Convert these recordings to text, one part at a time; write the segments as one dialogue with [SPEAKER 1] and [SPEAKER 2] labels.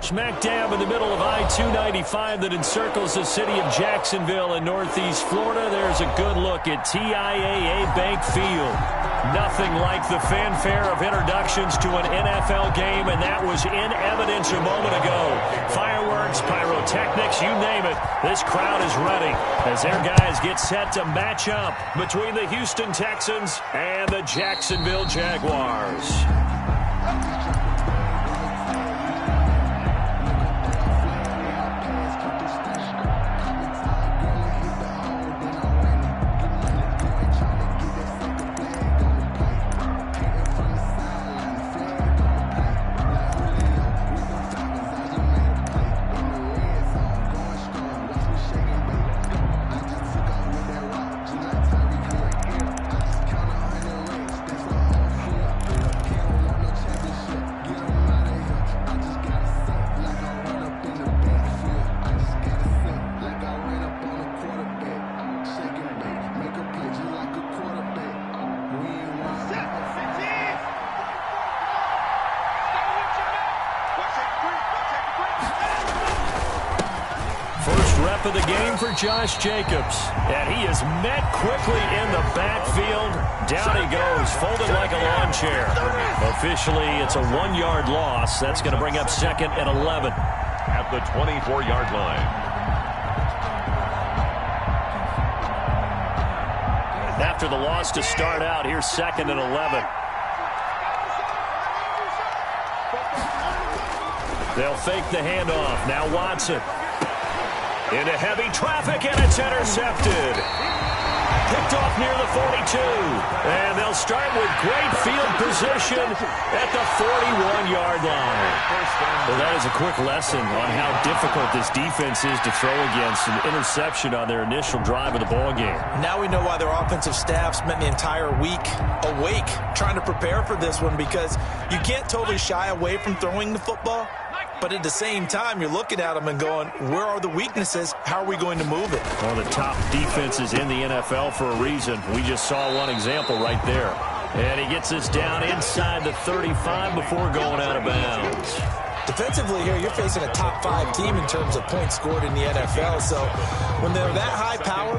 [SPEAKER 1] Smack dab in the middle of I-295 that encircles the city of Jacksonville in northeast Florida. There's a good look at TIAA Bank Field. Nothing like the fanfare of introductions to an NFL game, and that was in evidence a moment ago. Fireworks, pyrotechnics, you name it. This crowd is ready as their guys get set to match up between the Houston Texans and the Jacksonville Jaguars. Of the game for Josh Jacobs, and he is met quickly in the backfield. Down he goes, folded like a lawn chair. Officially, it's a 1-yard loss. That's going to bring up 2nd and 11
[SPEAKER 2] at the 24-yard line.
[SPEAKER 1] After the loss to start out, here's 2nd and 11. They'll fake the handoff. Now Watson. Into heavy traffic, and it's intercepted. Picked off near the 42. And they'll start with great field position at the 41-yard line. Well, that is a quick lesson on how difficult this defense is to throw against. An interception on their initial drive of the ballgame.
[SPEAKER 3] Now we know why their offensive staff spent the entire week awake trying to prepare for this one, because you can't totally shy away from throwing the football. But at the same time, you're looking at them and going, where are the weaknesses? How are we going to move it?
[SPEAKER 1] One of the top defenses in the NFL for a reason. We just saw one example right there. And he gets us down inside the 35 before going out of bounds.
[SPEAKER 3] Defensively here, you're facing a top 5 team in terms of points scored in the NFL. So when they're that high power,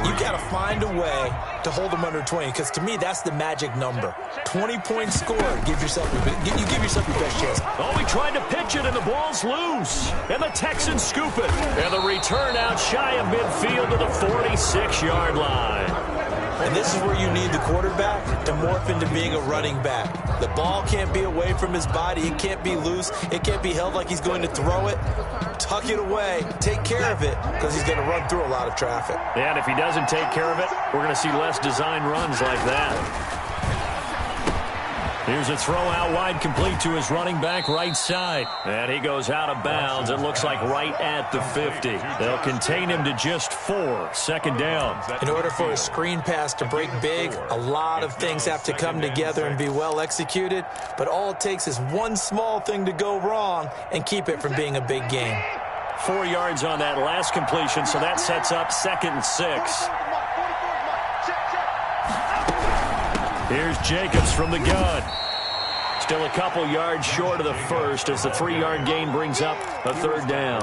[SPEAKER 3] you got to find a way to hold them under 20. Because to me, that's the magic number. 20 points scored. Give yourself your best chance.
[SPEAKER 1] Oh, he tried to pitch it, and the ball's loose. And the Texans scoop it. And the return out shy of midfield to the 46-yard line.
[SPEAKER 3] And this is where you need the quarterback to morph into being a running back. The ball can't be away from his body. It can't be loose. It can't be held like he's going to throw it. Tuck it away. Take care of it, because he's going to run through a lot of traffic.
[SPEAKER 1] And if he doesn't take care of it, we're going to see less design runs like that. Here's a throw out wide, complete to his running back right side. And he goes out of bounds. It looks like right at the 50. They'll contain him to just 4. 2nd down.
[SPEAKER 3] In order for a screen pass to break big, a lot of things have to come together and be well executed. But all it takes is one small thing to go wrong and keep it from being a big game.
[SPEAKER 1] 4 yards on that last completion, so that sets up 2nd and 6. Here's Jacobs from the gun. Still a couple yards short of the first as the 3-yard gain brings up a 3rd down.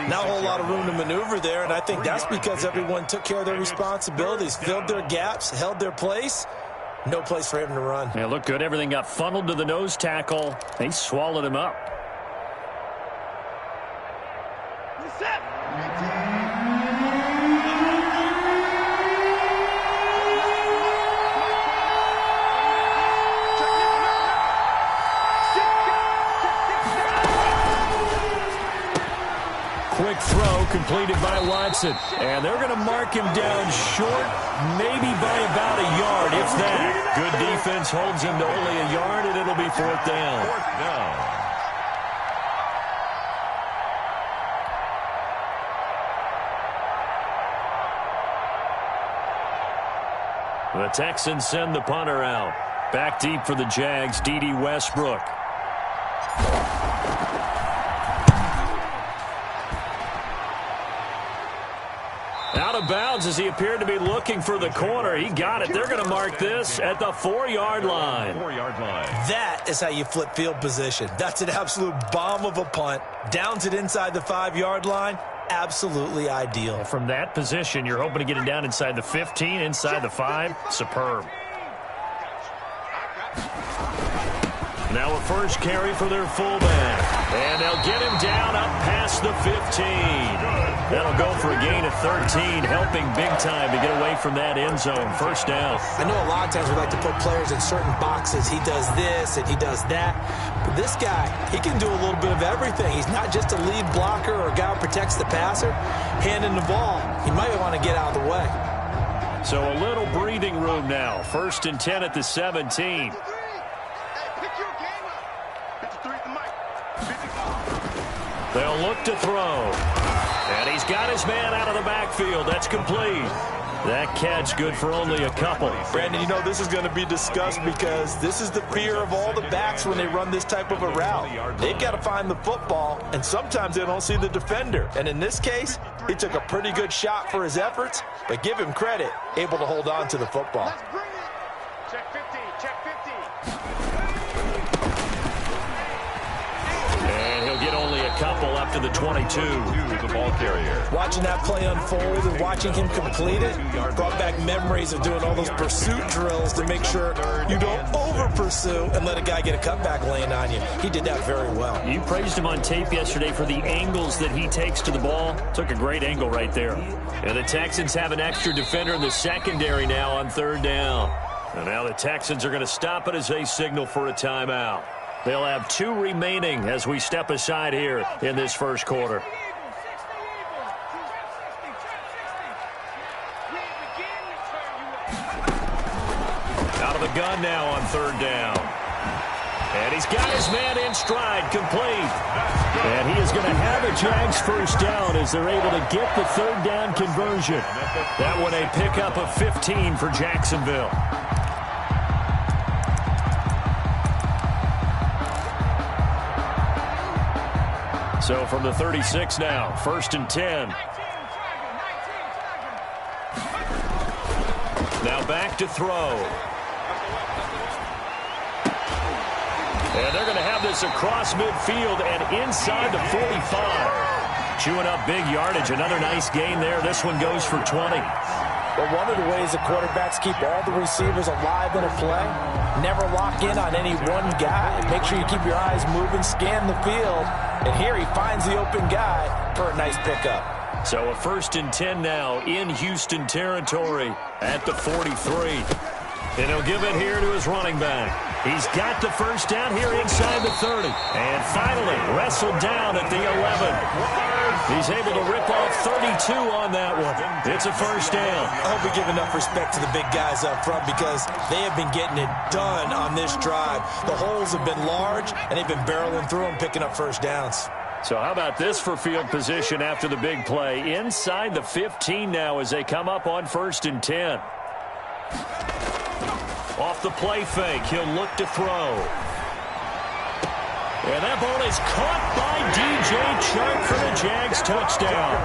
[SPEAKER 3] Not a whole lot of room to maneuver there, and I think that's because everyone took care of their responsibilities, filled their gaps, held their place. No place for him to run.
[SPEAKER 1] Yeah, looked good. Everything got funneled to the nose tackle. They swallowed him up. Quick throw completed by Watson. And they're going to mark him down short, maybe by about a yard, if that. Good defense holds him to only a yard, and it'll be 4th down.
[SPEAKER 2] 4th down.
[SPEAKER 1] The Texans send the punter out. Back deep for the Jags, D.D. Westbrook. Out of bounds as he appeared to be looking for the corner. He got it. They're going to mark this at the 4-yard line.
[SPEAKER 3] That is how you flip field position. That's an absolute bomb of a punt. Downs it inside the 5-yard line. Absolutely ideal.
[SPEAKER 1] From that position, you're hoping to get it down inside the 15, inside the 5. Superb. Now a first carry for their fullback. And they'll get him down up past the 15. That'll go for a gain of 13, helping big time to get away from that end zone. First down.
[SPEAKER 3] I know a lot of times we like to put players in certain boxes. He does this and he does that. But this guy, he can do a little bit of everything. He's not just a lead blocker or a guy who protects the passer. Handing the ball, he might want to get out of the way.
[SPEAKER 1] So a little breathing room now. First and 10 at the 17. They'll look to throw. And he's got his man out of the backfield. That's complete. That catch good for only a couple.
[SPEAKER 3] Brandon, you know this is going to be discussed because this is the fear of all the backs when they run this type of a route. They've got to find the football, and sometimes they don't see the defender. And in this case, he took a pretty good shot for his efforts, but give him credit, able to hold on to the football.
[SPEAKER 4] Check 50, check 50.
[SPEAKER 1] And he'll get only a couple up to the 22.
[SPEAKER 2] The ball carrier.
[SPEAKER 3] Watching that play unfold and watching him complete it brought back memories of doing all those pursuit drills to make sure you don't over-pursue and let a guy get a cutback laying on you. He did that very well.
[SPEAKER 1] You praised him on tape yesterday for the angles that he takes to the ball. Took a great angle right there. And the Texans have an extra defender in the secondary now on third down. And now the Texans are going to stop it as they signal for a timeout. They'll have 2 remaining as we step aside here in this first quarter. Out of the gun now on third down. And he's got his man in stride, complete. And he is going to have a Jags first down as they're able to get the third down conversion. That one a pickup of 15 for Jacksonville. So from the 36 now, first and 10. Now back to throw. And they're going to have this across midfield and inside the 45. Chewing up big yardage. Another nice gain there. This one goes for 20.
[SPEAKER 3] But one of the ways the quarterbacks keep all the receivers alive in a play, never lock in on any one guy. Make sure you keep your eyes moving, scan the field. And here he finds the open guy for a nice pickup.
[SPEAKER 1] So a first and 10 now in Houston territory at the 43. And he'll give it here to his running back. He's got the first down here inside the 30. And finally wrestled down at the 11. He's able to rip off 32 on that one. It's a first down.
[SPEAKER 3] I hope we give enough respect to the big guys up front because they have been getting it done on this drive. The holes have been large, and they've been barreling through them, picking up first downs.
[SPEAKER 1] So how about this for field position after the big play? Inside the 15 now as they come up on first and 10. Off the play fake, he'll look to throw. And that ball is caught by DJ Chark for the Jags touchdown.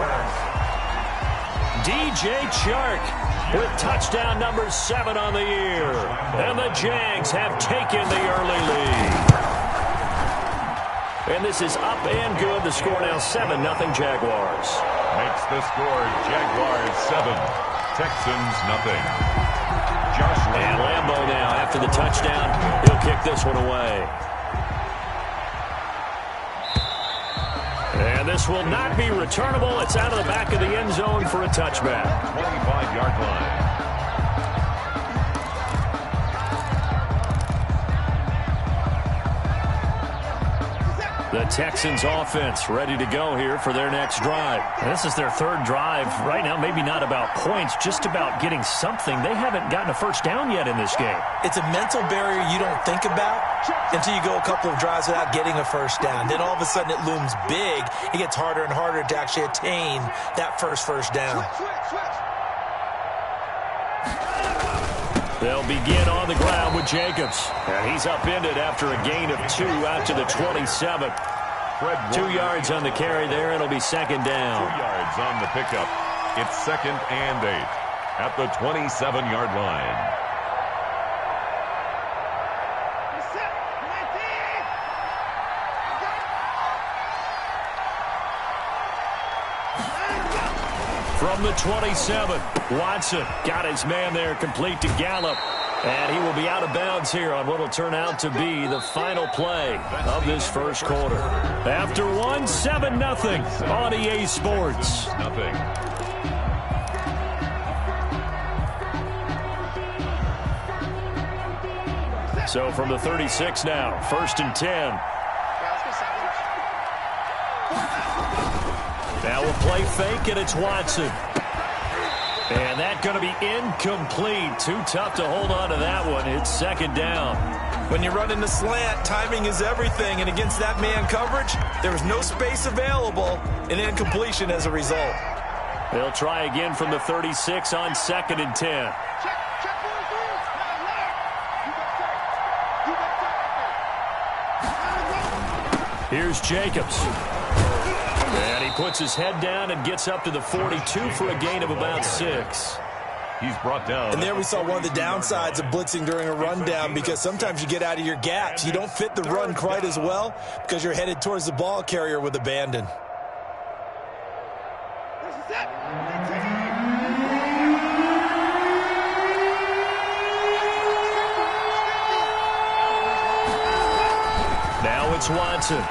[SPEAKER 1] DJ Chark with touchdown number 7 on the year. And the Jags have taken the early lead. And this is up and good. The score now 7-0 Jaguars.
[SPEAKER 2] Makes the score Jaguars 7, Texans nothing. Josh
[SPEAKER 1] and Lambo now after the touchdown. He'll kick this one away. And this will not be returnable. It's out of the back of the end zone for a touchback.
[SPEAKER 2] 25-yard line.
[SPEAKER 1] The Texans offense ready to go here for their next drive. And this is their third drive. Right now, maybe not about points, just about getting something. They haven't gotten a first down yet in this game.
[SPEAKER 3] It's a mental barrier you don't think about until you go a couple of drives without getting a first down. Then all of a sudden it looms big. It gets harder and harder to actually attain that first down.
[SPEAKER 1] They'll begin on the ground with Jacobs. And he's upended after a gain of 2 out to the 27.
[SPEAKER 2] 2
[SPEAKER 1] yards on the carry there. It'll be second down.
[SPEAKER 2] 2 yards on the pickup. It's 2nd and 8 at the 27-yard line.
[SPEAKER 1] From the 27, Watson got his man there complete to Gallup. And he will be out of bounds here on what will turn out to be the final play of this first quarter. After one, 7-0 on EA Sports.
[SPEAKER 2] Nothing.
[SPEAKER 1] So from the 36 now, 1st and 10. Now we'll play fake, and it's Watson. And that's going to be incomplete. Too tough to hold on to that one. It's 2nd down.
[SPEAKER 3] When you run in the slant, timing is everything. And against that man coverage, there was no space available, and incompletion as a result.
[SPEAKER 1] They'll try again from the 36 on 2nd and 10. Here's Jacobs. And he puts his head down and gets up to the 42 for a gain of about 6.
[SPEAKER 2] He's brought down.
[SPEAKER 3] And there we saw one of the downsides of blitzing during a rundown, because sometimes you get out of your gaps. You don't fit the run quite as well because you're headed towards the ball carrier with abandon.
[SPEAKER 1] Now it's Watson.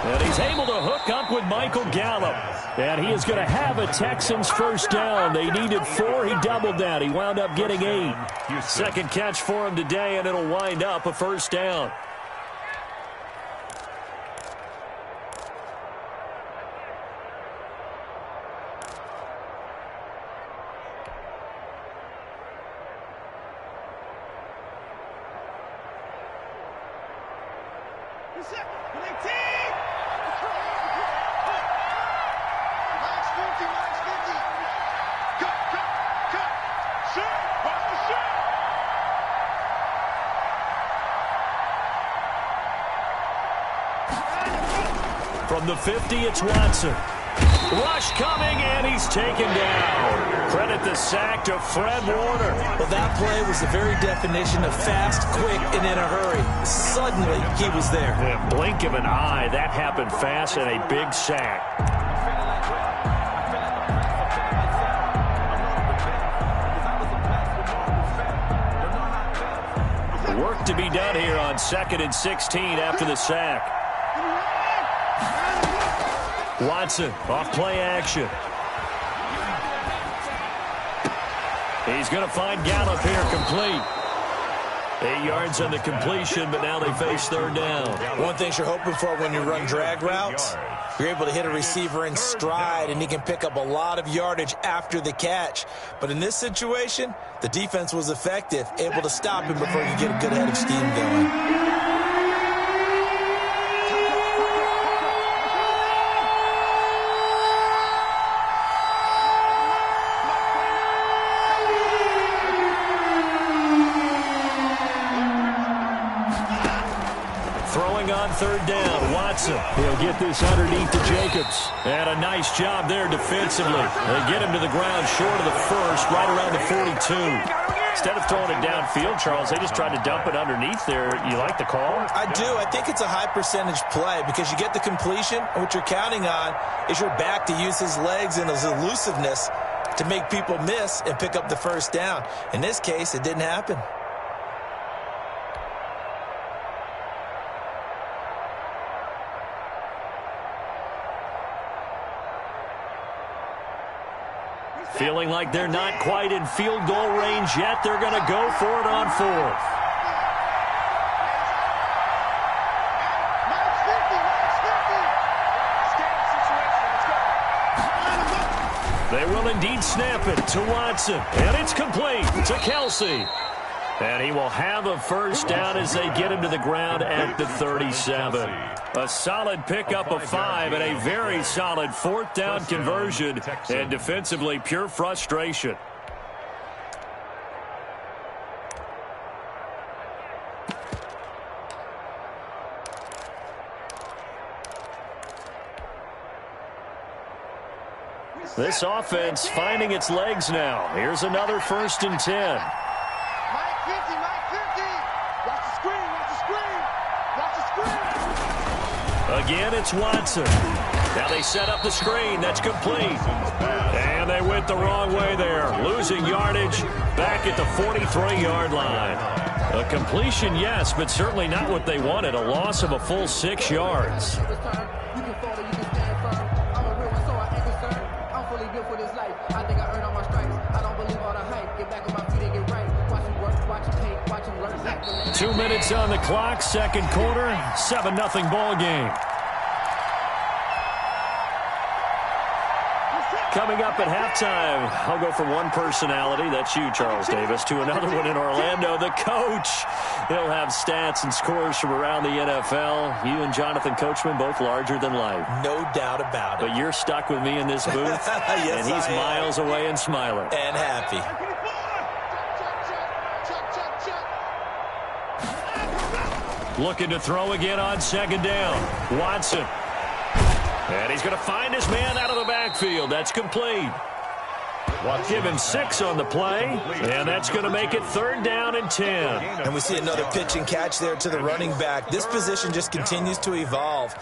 [SPEAKER 1] And he's able to hook up with Michael Gallup. And he is going to have a Texans first down. They needed 4. He doubled that. He wound up getting 8. Second catch for him today, and it'll wind up a first down. From the 50, it's Watson. Rush coming, and he's taken down. Credit the sack to Fred Warner.
[SPEAKER 3] Well, that play was the very definition of fast, quick, and in a hurry. Suddenly, he was there.
[SPEAKER 1] Yeah, blink of an eye. That happened fast, and a big sack. Work to be done here on 2nd and 16 after the sack. Watson off play action. He's going to find Gallup here complete. 8 yards on the completion, but now they face 3rd down.
[SPEAKER 3] One thing you're hoping for when you run drag routes, you're able to hit a receiver in stride, and he can pick up a lot of yardage after the catch. But in this situation, the defense was effective, able to stop him before you get a good head of steam going.
[SPEAKER 1] On 3rd down, Watson. He'll get this underneath to Jacobs. And a nice job there defensively. They get him to the ground short of the 1st, right around the 42. Instead of throwing it downfield, Charles, they just tried to dump it underneath there. You like the call?
[SPEAKER 3] I do. I think it's a high percentage play because you get the completion, and what you're counting on is your back to use his legs and his elusiveness to make people miss and pick up the first down. In this case, it didn't happen.
[SPEAKER 1] Feeling like they're not quite in field goal range yet. They're going to go for it on 4th. They will indeed snap it to Watson. And it's complete to Kelsey. And he will have a first down as they get him to the ground at the 37. A solid pickup of 5 and a very solid 4th down conversion. And defensively, pure frustration. This offense finding its legs now. Here's another 1st and 10.
[SPEAKER 4] Mike 50, Mike 50. Watch the screen, watch the screen. Watch the screen.
[SPEAKER 1] Again, it's Watson. Now they set up the screen. That's complete. And they went the wrong way there. Losing yardage back at the 43-yard line. A completion, yes, but certainly not what they wanted. A loss of a full 6 yards.
[SPEAKER 5] I think I earned all my stripes. I don't believe all the hype. Get back on my feet and get right. Watch him work, watch him paint, watch him learn.
[SPEAKER 1] 2 minutes on the clock, second quarter, 7-0 ball game. Coming up at halftime, I'll go from one personality, that's you, Charles Davis, to another one in Orlando, the coach. He'll have stats and scores from around the NFL. You and Jonathan Coachman, both larger than life.
[SPEAKER 3] No doubt about it.
[SPEAKER 1] But you're stuck with me in this booth,
[SPEAKER 3] Yes,
[SPEAKER 1] and he's miles away and smiling.
[SPEAKER 3] And happy.
[SPEAKER 1] Looking to throw again on second down. Watson. And he's going to find his man out of the backfield. That's complete. Give him 6 on the play, and that's going to make it 3rd down and 10.
[SPEAKER 3] And we see another pitch and catch there to the running back. This position just continues to evolve.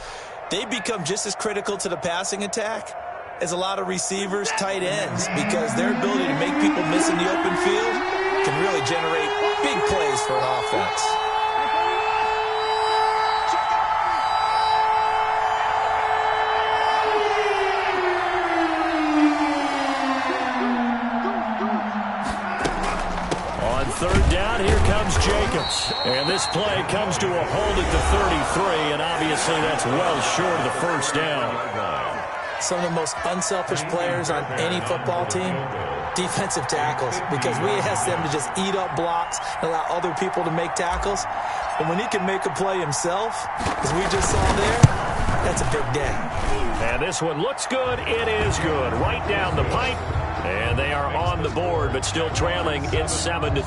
[SPEAKER 3] They become just as critical to the passing attack as a lot of receivers, tight ends, because their ability to make people miss in the open field can really generate big plays for an offense.
[SPEAKER 1] Third down, here comes Jacobs. And this play comes to a hold at the 33, and obviously that's well short of the first down.
[SPEAKER 3] Some of the most unselfish players on any football team, defensive tackles, because we ask them to just eat up blocks and allow other people to make tackles. And when he can make a play himself, as we just saw there, that's a big day.
[SPEAKER 1] And this one looks good. It is good. Right down the pipe. And they are on the board, but still trailing. It's 7-3.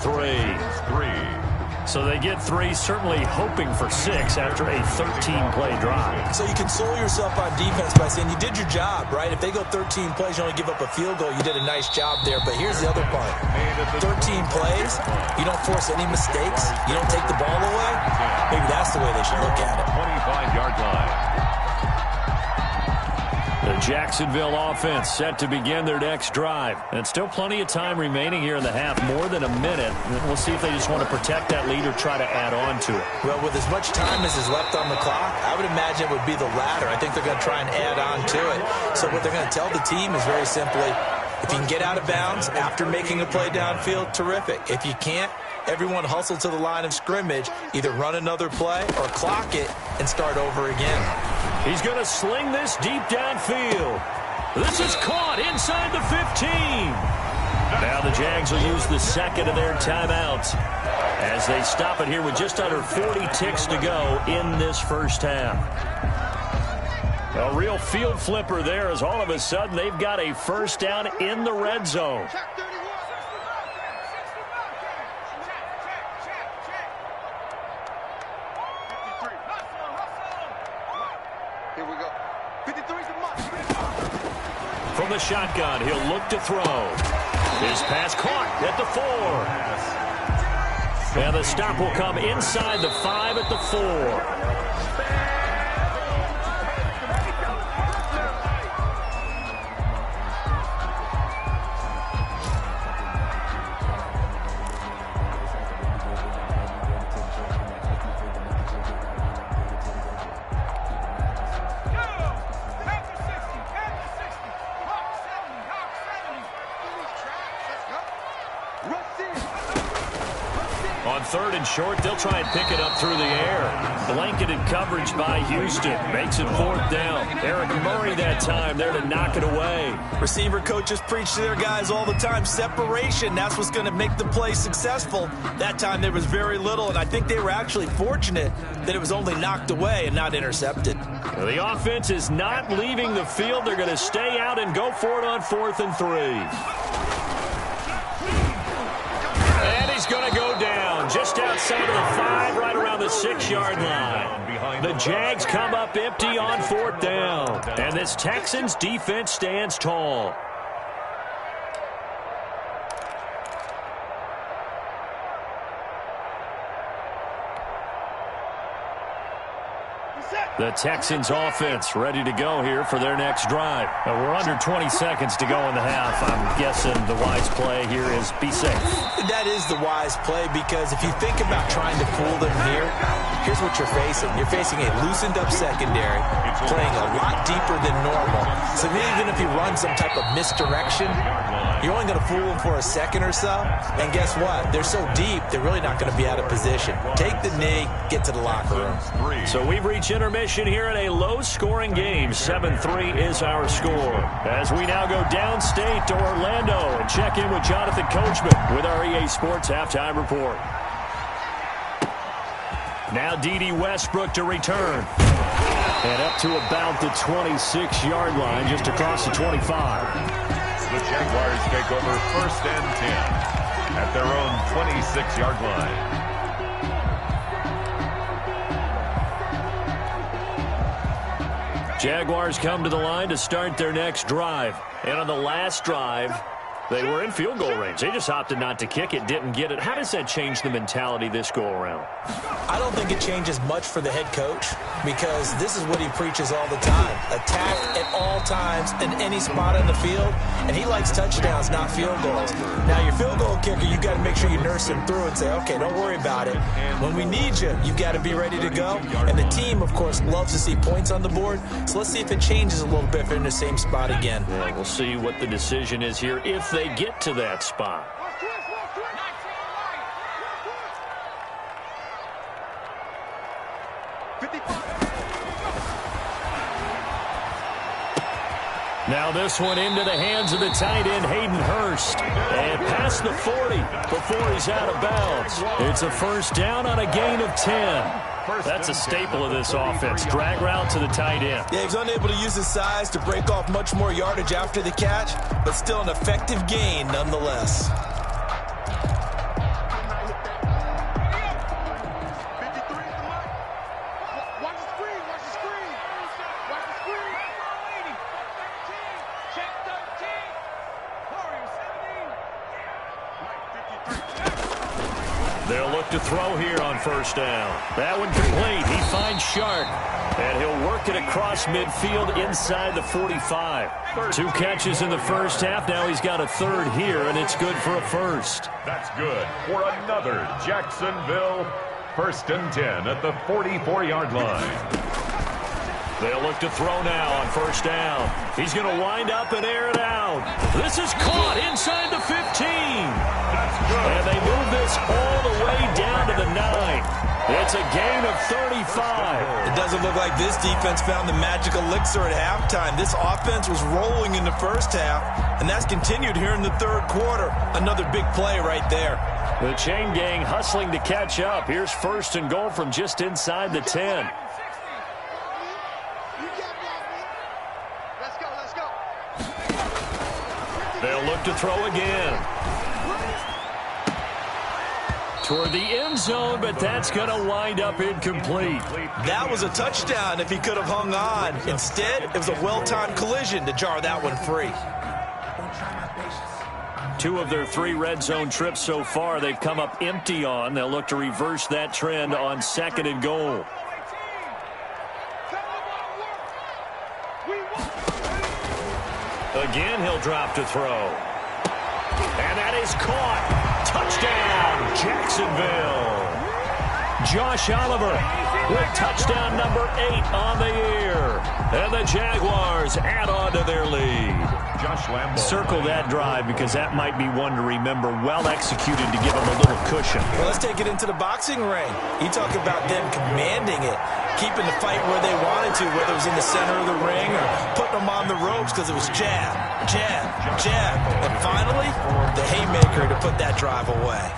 [SPEAKER 1] So they get 3, certainly hoping for 6 after a 13-play drive.
[SPEAKER 3] So you console yourself on defense by saying you did your job, right? If they go 13 plays, you only give up a field goal, you did a nice job there. But here's the other part. 13 plays, you don't force any mistakes, you don't take the ball away. Maybe that's the way they should look at it.
[SPEAKER 2] 25-yard line.
[SPEAKER 1] The Jacksonville offense set to begin their next drive. And still plenty of time remaining here in the half, more than a minute. We'll see if they just want to protect that lead or try to add on to it.
[SPEAKER 3] Well, with as much time as is left on the clock, I would imagine it would be the latter. I think they're going to try and add on to it. So what they're going to tell the team is very simply, if you can get out of bounds after making a play downfield, terrific. If you can't, everyone hustle to the line of scrimmage, either run another play or clock it and start over again.
[SPEAKER 1] He's going to sling this deep downfield. This is caught inside the 15. Now the Jags will use the second of their timeouts as they stop it here with just under 40 ticks to go in this first half. A real field flipper there as all of a sudden they've got a first down in the red zone. From the shotgun, he'll look to throw. His pass caught at the 4. And the stop will come inside the 5 at the 4. On 3rd and short, they'll try and pick it up through the air. Blanketed coverage by Houston. Makes it 4th down. Eric Murray that time there to knock it away.
[SPEAKER 3] Receiver coaches preach to their guys all the time. Separation, that's what's going to make the play successful. That time there was very little, and I think they were actually fortunate that it was only knocked away and not intercepted.
[SPEAKER 1] The offense is not leaving the field. They're going to stay out and go for it on 4th and 3. And he's going to go down just outside of the 5, right around the 6-yard line. The Jags come up empty on 4th down. And this Texans defense stands tall. The Texans offense ready to go here for their next drive. We're under 20 seconds to go in the half. I'm guessing the wise play here is be safe.
[SPEAKER 3] That is the wise play, because if you think about trying to fool them here, here's what you're facing. You're facing a loosened up secondary, playing a lot deeper than normal. So even if you run some type of misdirection, you're only going to fool them for a second or so. And guess what? They're so deep, they're really not going to be out of position. Take the knee, get to the locker room.
[SPEAKER 1] So we've reached intermission here in a low-scoring game. 7-3 is our score. As we now go downstate to Orlando and check in with Jonathan Coachman with our EA Sports Halftime Report. Now D.D. Westbrook to return. And up to about the 26-yard line, just across the 25.
[SPEAKER 2] The Jaguars take over 1st and 10 at their own 26-yard line.
[SPEAKER 1] Jaguars come to the line to start their next drive. And on the last drive, they were in field goal range. They just opted not to kick it, didn't get it. How does that change the mentality this go-around?
[SPEAKER 3] I don't think it changes much for the head coach, because this is what he preaches all the time. Attack at all times in any spot on the field, and he likes touchdowns, not field goals. Now, your field goal kicker, you've got to make sure you nurse him through and say, okay, don't worry about it. When we need you, you've got to be ready to go. And the team, of course, loves to see points on the board, so let's see if it changes a little bit if they're in the same spot again.
[SPEAKER 1] Yeah, we'll see what the decision is here if they get to that spot. Now this one into the hands of the tight end, Hayden Hurst. And past the 40 before he's out of bounds. It's a first down on a gain of 10. That's a staple of this offense. Drag route to the tight end.
[SPEAKER 3] Yeah, he's unable to use his size to break off much more yardage after the catch, but still an effective gain nonetheless.
[SPEAKER 1] They'll look to throw here on first down. That one complete. He finds Shark, and he'll work it across midfield inside the 45. 2 catches in the first half. Now he's got a third here, and it's good for a first.
[SPEAKER 2] That's good for another Jacksonville 1st and 10 at the 44-yard line.
[SPEAKER 1] They'll look to throw now on first down. He's going to wind up and air it out. This is caught inside the 15.
[SPEAKER 2] That's good.
[SPEAKER 1] And they move this all the way down to the 9. It's a gain of 35.
[SPEAKER 3] It doesn't look like this defense found the magic elixir at halftime. This offense was rolling in the first half, and that's continued here in the third quarter. Another big play right there.
[SPEAKER 1] The chain gang hustling to catch up. Here's first and goal from just inside the 10. They'll look to throw again. Toward the end zone, but that's going to wind up incomplete.
[SPEAKER 3] That was a touchdown if he could have hung on. Instead, it was a well-timed collision to jar that one free.
[SPEAKER 1] 2 of their 3 red zone trips so far, they've come up empty on. They'll look to reverse that trend on 2nd and goal. Again, he'll drop to throw. And that is caught. Touchdown, Jacksonville. Josh Oliver with touchdown number 8 on the year. And the Jaguars add on to their lead.
[SPEAKER 2] Josh Lambo.
[SPEAKER 1] Circle that drive, because that might be one to remember. Well executed to give them a little cushion.
[SPEAKER 3] Well, let's take it into the boxing ring. You talk about them commanding it, keeping the fight where they wanted to, whether it was in the center of the ring or putting them on the ropes, because it was jab, jab, jab. And finally, the haymaker to put that drive away.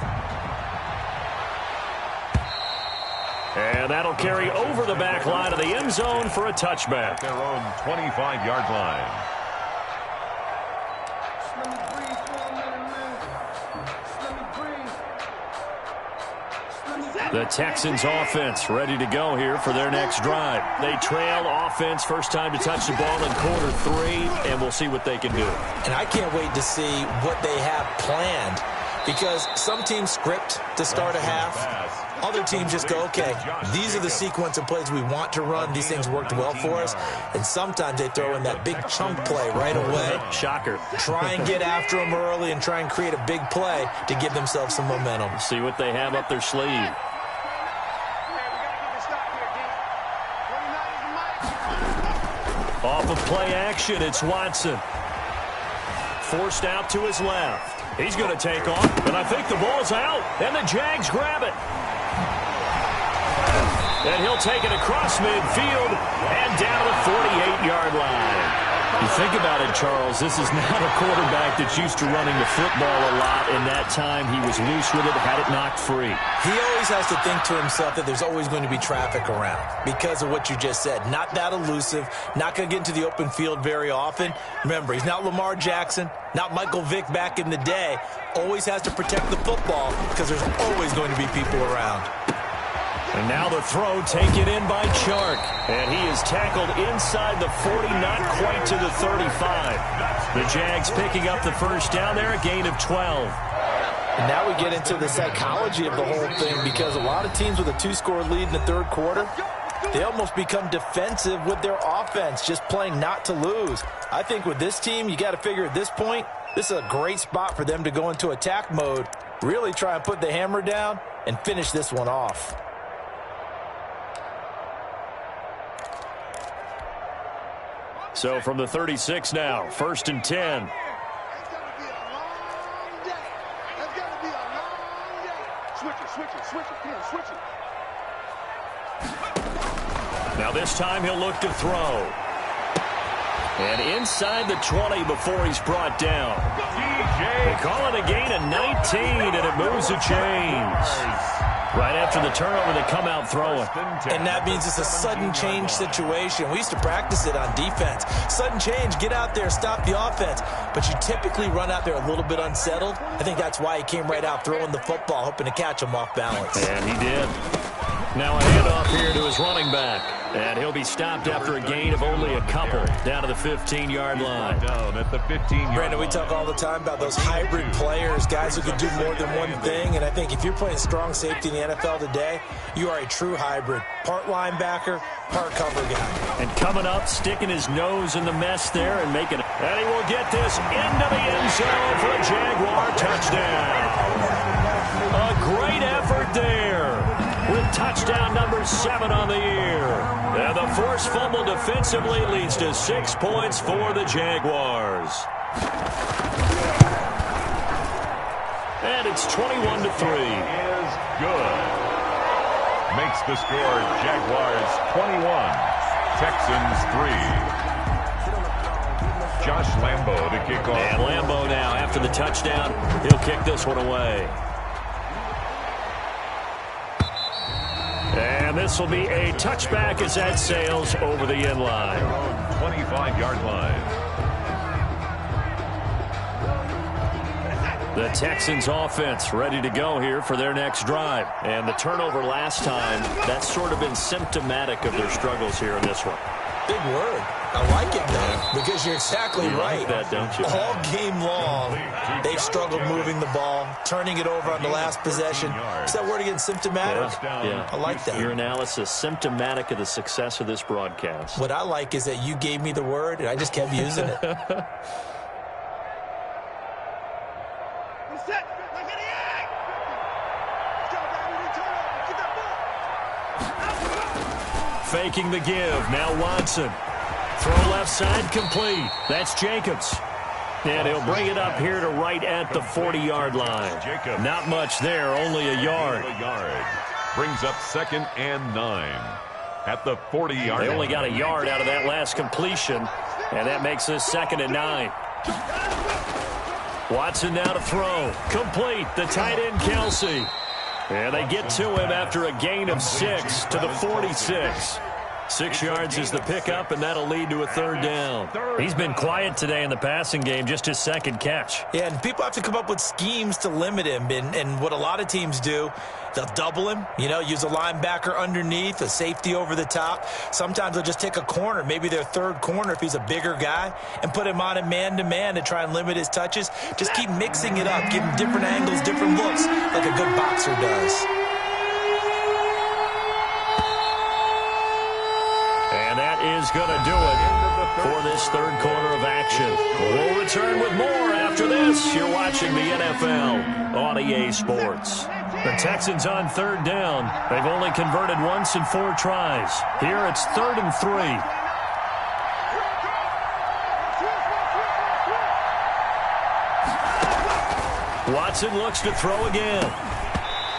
[SPEAKER 1] And that'll carry over the back line of the end zone for a touchback.
[SPEAKER 2] Their own 25-yard line.
[SPEAKER 1] The Texans offense ready to go here for their next drive. They trail offense, first time to touch the ball in quarter 3, and we'll see what they can do.
[SPEAKER 3] And I can't wait to see what they have planned, because some teams script to start a half, Other teams just go, okay, these are the sequence of plays we want to run. These things worked well for us. And sometimes they throw in that big chunk play right away.
[SPEAKER 1] Shocker.
[SPEAKER 3] Try and get after them early and try and create a big play to give themselves some momentum.
[SPEAKER 1] See what they have up their sleeve. Off of play action, it's Watson. Forced out to his left. He's going to take off, and I think the ball's out, and the Jags grab it. And he'll take it across midfield and down to the 48-yard line. You think about it, Charles, this is not a quarterback that's used to running the football a lot, and that time he was loose with it, had it knocked free.
[SPEAKER 3] He always has to think to himself that there's always going to be traffic around because of what you just said. Not that elusive, not going to get into the open field very often. Remember, he's not Lamar Jackson, not Michael Vick back in the day. Always has to protect the football because there's always going to be people around.
[SPEAKER 1] And now the throw taken in by Chark. And he is tackled inside the 40, not quite to the 35. The Jags picking up the first down there, a gain of 12.
[SPEAKER 3] And now we get into the psychology of the whole thing because a lot of teams with a 2-score lead in the third quarter, they almost become defensive with their offense, just playing not to lose. I think with this team, you got to figure at this point, this is a great spot for them to go into attack mode, really try and put the hammer down and finish this one off.
[SPEAKER 1] So from the 36 now, 1st and 10.
[SPEAKER 4] It's going to be a long day. It's going to be a long day. Switch it. Come on, switch it.
[SPEAKER 1] Now this time he'll look to throw. And inside the 20 before he's brought down. They call it a gain of 19, and it moves the chains. Right after the turnover, they come out throwing.
[SPEAKER 3] And that means it's a sudden change situation. We used to practice it on defense. Sudden change, get out there, stop the offense. But you typically run out there a little bit unsettled. I think that's why he came right out throwing the football, hoping to catch him off balance.
[SPEAKER 1] And he did. Now a handoff here to his running back. And he'll be stopped after a gain of only a couple down to the 15-yard line.
[SPEAKER 2] Down at the 15-yard
[SPEAKER 3] Brandon, we talk all the time about those hybrid players, guys who can do more than one thing. And I think if you're playing strong safety in the NFL today, you are a true hybrid. Part linebacker, part cover guy.
[SPEAKER 1] And coming up, sticking his nose in the mess there and making it. And he will get this into the end zone for a Jaguar touchdown. A great effort there with touchdown number 7 on the year. And the forced fumble defensively leads to 6 points for the Jaguars. And it's 21-3.
[SPEAKER 2] is good. Makes the score Jaguars 21, Texans 3. Josh Lambo to kick off.
[SPEAKER 1] And Lambo now, after the touchdown, he'll kick this one away. And this will be a touchback as that sails over the end line.
[SPEAKER 2] 25-yard line.
[SPEAKER 1] The Texans offense ready to go here for their next drive. And the turnover last time, that's sort of been symptomatic of their struggles here in this one.
[SPEAKER 3] Big word. I like it, though, because you're exactly right.
[SPEAKER 1] Like that, don't you?
[SPEAKER 3] All game long, they've struggled moving the ball, turning it over on the last possession. Is that word again, symptomatic?
[SPEAKER 1] Yeah.
[SPEAKER 3] I like that.
[SPEAKER 1] Your analysis, symptomatic of the success of this broadcast.
[SPEAKER 3] What I like is that you gave me the word, and I just kept using it.
[SPEAKER 1] Faking the give. Now Watson. Throw left side complete. That's Jacobs. And he'll bring it up here to right at the 40-yard line. Not much there, only a yard.
[SPEAKER 2] Brings up 2nd and 9 at the 40-yard line.
[SPEAKER 1] They only got a yard out of that last completion, and that makes this 2nd and 9. Watson now to throw. Complete. The tight end, Kelsey. And they get to him after a gain of 6 to the 46. 6 yards is the pickup, and that'll lead to a 3rd down. He's been quiet today in the passing game, just his 2nd catch.
[SPEAKER 3] Yeah, and people have to come up with schemes to limit him. And what a lot of teams do, they'll double him, use a linebacker underneath, a safety over the top. Sometimes they'll just take a corner, maybe their 3rd corner if he's a bigger guy, and put him on a man-to-man to try and limit his touches. Just keep mixing it up, give him different angles, different looks, like a good boxer does.
[SPEAKER 1] And that is going to do it for this third quarter of action. We'll return with more after this. You're watching the NFL on EA Sports. The Texans on third down. They've only converted once in 4 tries. Here it's 3rd and 3. Watson looks to throw again.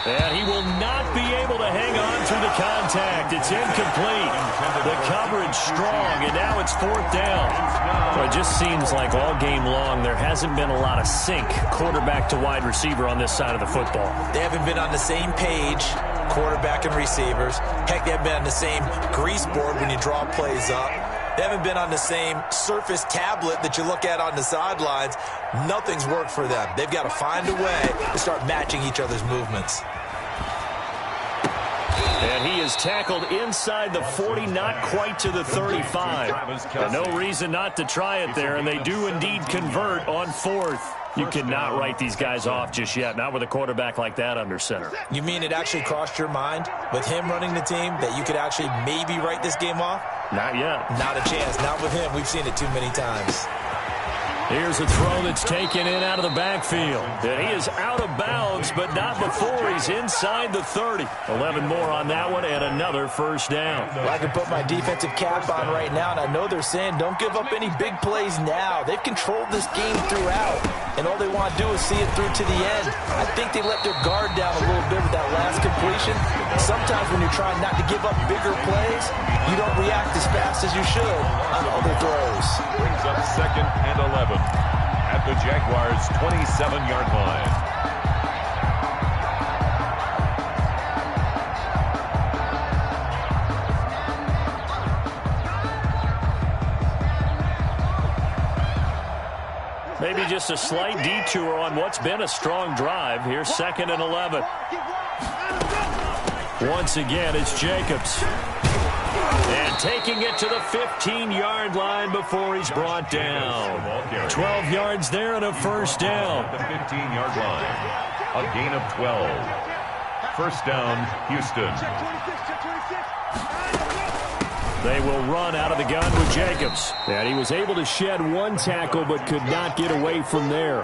[SPEAKER 1] And he will not be able to hang on through the contact. It's incomplete. The coverage strong, and now it's 4th down. So it just seems like all game long there hasn't been a lot of sync quarterback to wide receiver on this side of the football.
[SPEAKER 3] They haven't been on the same page, quarterback and receivers. Heck, they haven't been on the same grease board when you draw plays up. They haven't been on the same Surface tablet that you look at on the sidelines. Nothing's worked for them. They've got to find a way to start matching each other's movements.
[SPEAKER 1] And he is tackled inside the 40, not quite to the 35. And no reason not to try it there, and they do indeed convert on 4th. You cannot write these guys off just yet, not with a quarterback like that under center.
[SPEAKER 3] You mean it actually crossed your mind with him running the team that you could actually maybe write this game off?
[SPEAKER 1] Not yet.
[SPEAKER 3] Not a chance. Not with him. We've seen it too many times.
[SPEAKER 1] Here's a throw that's taken in out of the backfield. And he is out of bounds, but not before he's inside the 30. 11 more on that one and another first down.
[SPEAKER 3] Well, I can put my defensive cap on right now, and I know they're saying don't give up any big plays now. They've controlled this game throughout, and all they want to do is see it through to the end. I think they let their guard down a little bit with that last completion. Sometimes when you're trying not to give up bigger plays, you don't react as fast as you should on other throws.
[SPEAKER 2] Brings up 2nd and 11 at the Jaguars' 27-yard line.
[SPEAKER 1] Maybe just a slight detour on what's been a strong drive. Here's 2nd and 11. Once again, it's Jacobs. And taking it to the 15-yard line before he's brought down. 12 yards there and a first down.
[SPEAKER 2] The 15-yard line. A gain of 12. First down, Houston.
[SPEAKER 1] They will run out of the gun with Jacobs. And he was able to shed one tackle but could not get away from there.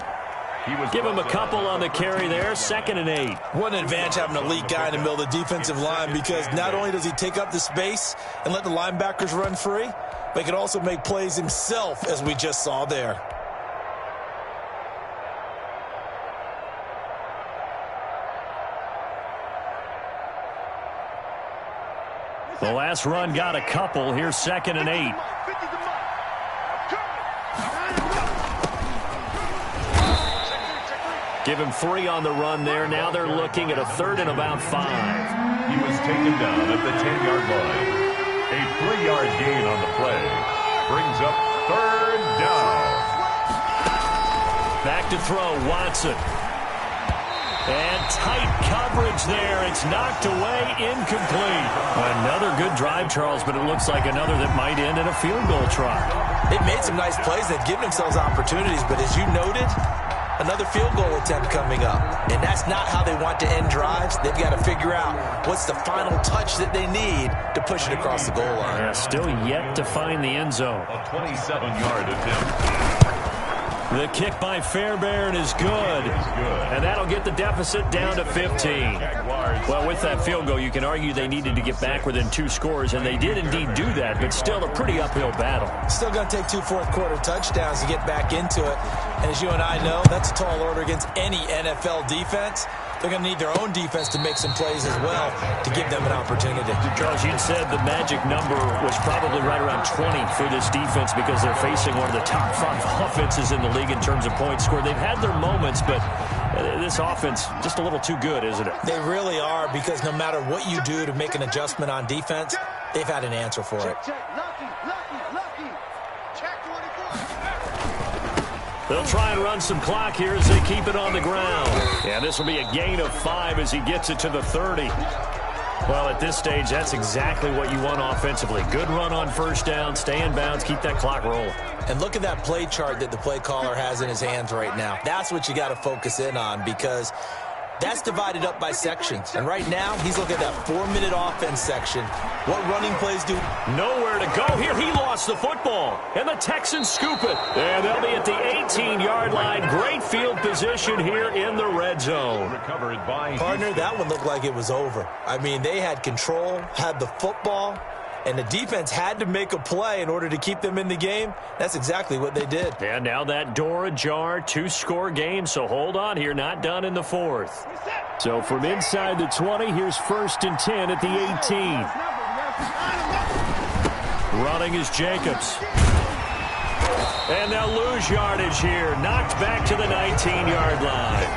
[SPEAKER 1] Give him a couple on the carry there. 2nd and 8.
[SPEAKER 3] What an advantage having an elite guy in the middle of the defensive line, because not only does he take up the space and let the linebackers run free, but he can also make plays himself, as we just saw there.
[SPEAKER 1] The last run got a couple. Here's 2nd and 8. Give him 3 on the run there. Now they're looking at a 3rd and about 5.
[SPEAKER 2] He was taken down at the 10-yard line. A 3-yard gain on the play. Brings up 3rd down.
[SPEAKER 1] Back to throw, Watson. And tight coverage there. It's knocked away, incomplete. Another good drive, Charles, but it looks like another that might end in a field goal try.
[SPEAKER 3] They've made some nice plays. They've given themselves opportunities, but as you noted, another field goal attempt coming up. And that's not how they want to end drives. They've got to figure out what's the final touch that they need to push it across the goal line.
[SPEAKER 1] Yeah, still yet to find the end zone.
[SPEAKER 2] A 27-yard attempt.
[SPEAKER 1] The kick by Fairbairn is good. And that'll get the deficit down to 15. Well, with that field goal, you can argue they needed to get back within 2 scores, and they did indeed do that, but still a pretty uphill battle.
[SPEAKER 3] Still going to take 2 fourth-quarter touchdowns to get back into it. And as you and I know, that's a tall order against any NFL defense. They're going to need their own defense to make some plays as well to give them an opportunity.
[SPEAKER 1] Charles, you said the magic number was probably right around 20 for this defense because they're facing one of the top 5 offenses in the league in terms of points scored. They've had their moments, but this offense just a little too good, isn't it?
[SPEAKER 3] They really are, because no matter what you do to make an adjustment on defense, they've had an answer for it.
[SPEAKER 1] They'll try and run some clock here as they keep it on the ground. And this will be a gain of 5 as he gets it to the 30. Well, at this stage, that's exactly what you want offensively. Good run on first down, stay in bounds, keep that clock rolling.
[SPEAKER 3] And look at that play chart that the play caller has in his hands right now. That's what you got to focus in on, because That's divided up by sections. And right now, he's looking at that 4-minute offense section. What running plays do?
[SPEAKER 1] Nowhere to go here. He lost the football. And the Texans scoop it. And they'll be at the 18-yard line. Great field position here in the red zone.
[SPEAKER 2] Recovered by
[SPEAKER 3] Partner, that one looked like it was over. I mean, they had control, had the football, and the defense had to make a play in order to keep them in the game. That's exactly what they did.
[SPEAKER 1] And now that door ajar, 2-score game, so hold on here, not done in the fourth. So from inside the 20, here's 1st and 10 at the 18. Running is Jacobs. And they'll lose yardage here, knocked back to the 19-yard line.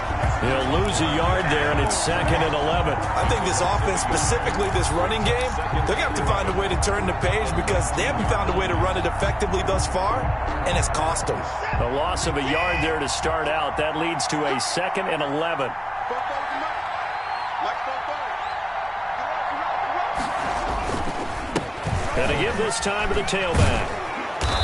[SPEAKER 1] He'll lose a yard there, and it's 2nd and 11.
[SPEAKER 3] I think this offense, specifically this running game, they're going to have to find a way to turn the page because they haven't found a way to run it effectively thus far, and it's cost them.
[SPEAKER 1] The loss of a yard there to start out. That leads to a 2nd and 11. And to give this time to the tailback.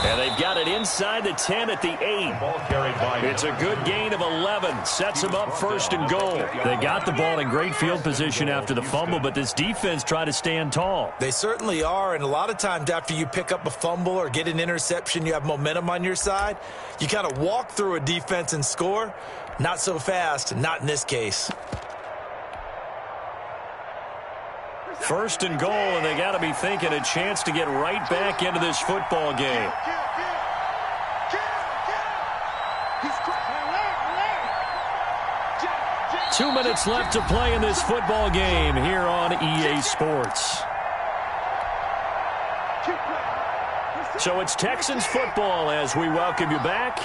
[SPEAKER 1] And they've got it inside the 10 at the 8.
[SPEAKER 2] Ball carried by
[SPEAKER 1] It's a good gain of 11. Sets them up 1st and goal. They got the ball in great field position after the fumble, but this defense tried to stand tall.
[SPEAKER 3] They certainly are, and a lot of times after you pick up a fumble or get an interception, you have momentum on your side. You kind of walk through a defense and score. Not so fast, not in this case.
[SPEAKER 1] 1st and goal, and they got to be thinking a chance to get right back into this football game. 2 minutes left to play in this football game here on EA Sports. So it's Texans football as we welcome you back.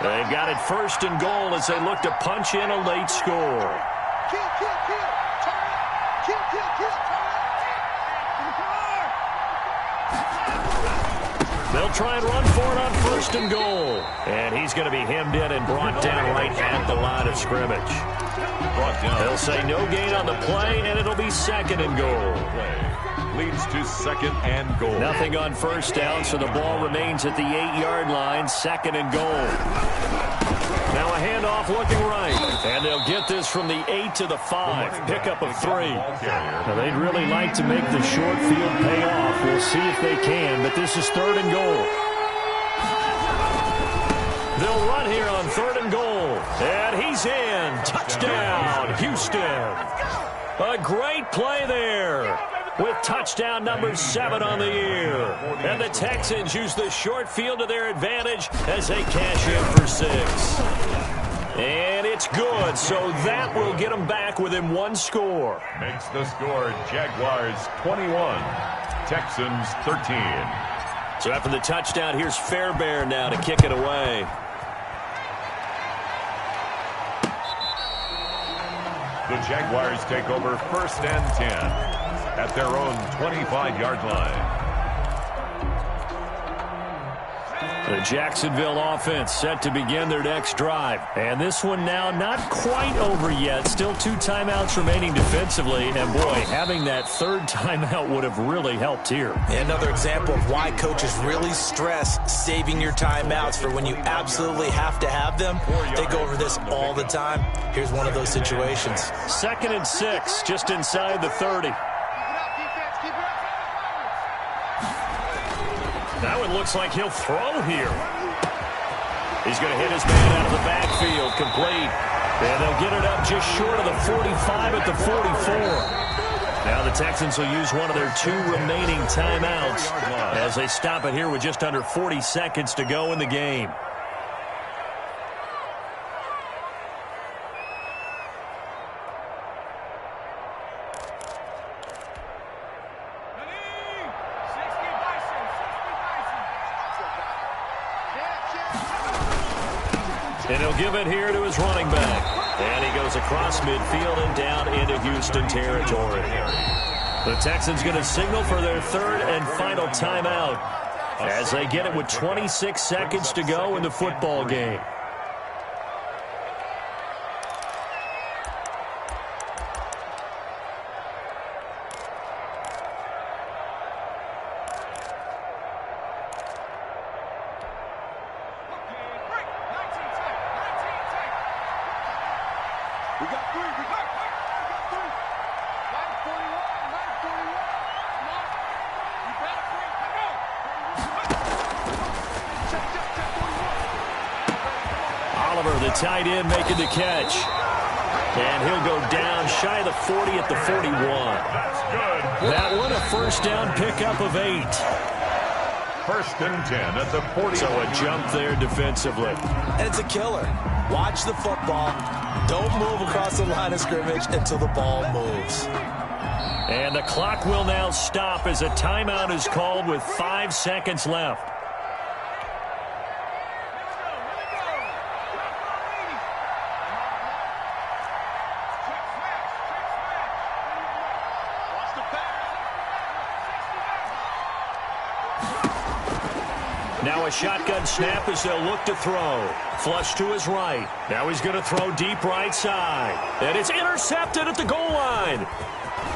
[SPEAKER 1] They've got it 1st and goal as they look to punch in a late score. They'll try and run for it on 1st and goal. And he's going to be hemmed in and brought down right at the line of scrimmage. They'll say no gain on the play, and it'll be 2nd and goal.
[SPEAKER 2] leads to 2nd and goal.
[SPEAKER 1] Nothing on 1st down, so the ball remains at the 8-yard line, 2nd and goal. Now a handoff looking right. And they'll get this from the 8 to the 5. Pickup of 3. Now they'd really like to make the short field pay off. We'll see if they can, but this is 3rd and goal. They'll run here on 3rd and goal. And he's in. Touchdown, Houston. A great play there with touchdown number 7 on the year. And the Texans use the short field to their advantage as they cash in for 6. And it's good, so that will get them back within 1 score.
[SPEAKER 2] Makes the score Jaguars 21, Texans 13.
[SPEAKER 1] So after the touchdown, here's Fairbairn now to kick it away.
[SPEAKER 2] The Jaguars take over 1st and 10 at their own 25-yard line.
[SPEAKER 1] The Jacksonville offense set to begin their next drive. And this one now not quite over yet. Still 2 timeouts remaining defensively. And, boy, having that 3rd timeout would have really helped here.
[SPEAKER 3] Another example of why coaches really stress saving your timeouts for when you absolutely have to have them. They go over this all the time. Here's one of those situations.
[SPEAKER 1] 2nd and 6, just inside the 30. Now it looks like he'll throw here. He's going to hit his man out of the backfield, complete. And they'll get it up just short of the 45 at the 44. Now the Texans will use one of their 2 remaining timeouts as they stop it here with just under 40 seconds to go in the game. And he'll give it here to his running back. And he goes across midfield and down into Houston territory. The Texans going to signal for their 3rd and final timeout as they get it with 26 seconds to go in the football game. The tight end making the catch. And he'll go down shy of the 40 at the 41.
[SPEAKER 2] That's good.
[SPEAKER 1] That one a first down pickup of 8.
[SPEAKER 2] First and 10 at the 40.
[SPEAKER 1] So a jump there defensively.
[SPEAKER 3] And it's a killer. Watch the football. Don't move across the line of scrimmage until the ball moves.
[SPEAKER 1] And the clock will now stop as a timeout is called with 5 seconds left. Now a shotgun snap as they'll look to throw. Flush to his right. Now he's going to throw deep right side. And it's intercepted at the goal line.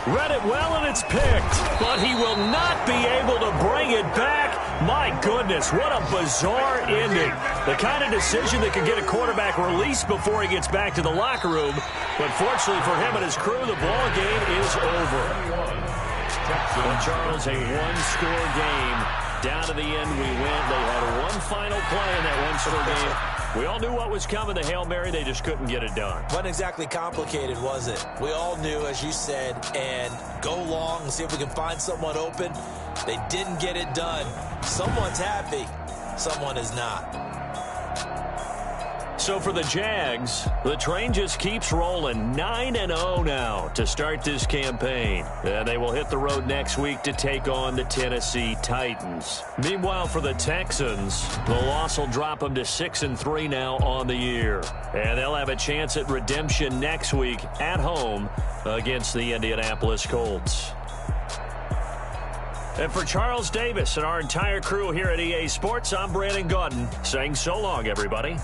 [SPEAKER 1] Read it well, and it's picked. But he will not be able to bring it back. My goodness, what a bizarre ending. The kind of decision that could get a quarterback released before he gets back to the locker room. But fortunately for him and his crew, the ball game is over. Well, Charles, a one-score game. Down to the end we went. They had one final play in that one-score game. We all knew what was coming, the Hail Mary. They just couldn't get it done.
[SPEAKER 3] Wasn't exactly complicated, was it? We all knew, as you said, and go long and see if we can find someone open. They didn't get it done. Someone's happy. Someone is not.
[SPEAKER 1] So for the Jags, the train just keeps rolling. 9-0 now to start this campaign. And they will hit the road next week to take on the Tennessee Titans. Meanwhile, for the Texans, the loss will drop them to 6-3 now on the year. And they'll have a chance at redemption next week at home against the Indianapolis Colts. And for Charles Davis and our entire crew here at EA Sports, I'm Brandon Gaudin saying so long, everybody.